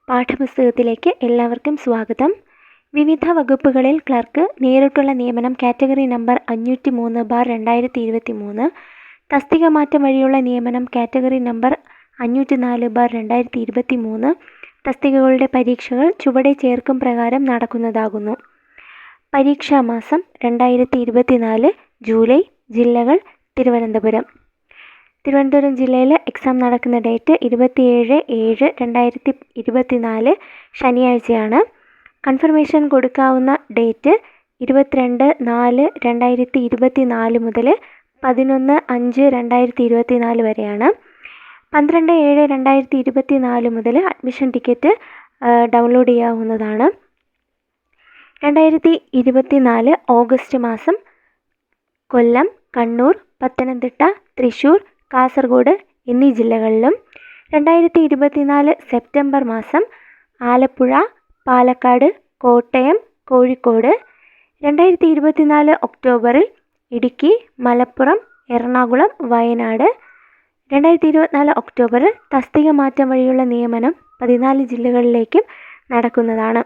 പാഠപുസ്തകത്തിലേക്ക് എല്ലാവർക്കും സ്വാഗതം. വിവിധ വകുപ്പുകളിൽ ക്ലർക്ക് നേരിട്ടുള്ള നിയമനം കാറ്റഗറി നമ്പർ 503/2023, തസ്തിക മാറ്റം വഴിയുള്ള നിയമനം കാറ്റഗറി നമ്പർ 504/2023 തസ്തികകളുടെ പരീക്ഷകൾ ചുവടെ ചേർക്കും പ്രകാരം നടക്കുന്നതാകുന്നു. പരീക്ഷാമാസം 2024 ജൂലൈ. ജില്ലകൾ തിരുവനന്തപുരം ജില്ലയിൽ എക്സാം നടക്കുന്ന ഡേറ്റ് 27/7/2024 ശനിയാഴ്ചയാണ്. കൺഫർമേഷൻ കൊടുക്കാവുന്ന ഡേറ്റ് 22/4/2024 മുതൽ 11/5/2024 വരെയാണ്. 12/7/2024 മുതൽ അഡ്മിഷൻ ടിക്കറ്റ് ഡൗൺലോഡ് ചെയ്യാവുന്നതാണ്. 2024 ഓഗസ്റ്റ് മാസം കൊല്ലം, കണ്ണൂർ, പത്തനംതിട്ട, തൃശ്ശൂർ, കാസർഗോഡ് എന്നീ ജില്ലകളിലും 2024 സെപ്റ്റംബർ മാസം ആലപ്പുഴ, പാലക്കാട്, കോട്ടയം, കോഴിക്കോട്, 2024 ഒക്ടോബറിൽ ഇടുക്കി, മലപ്പുറം, എറണാകുളം, വയനാട്, 2024 ഒക്ടോബറിൽ തസ്തിക മാറ്റം വഴിയുള്ള നിയമനം 14 ജില്ലകളിലേക്കും നടക്കുന്നതാണ്.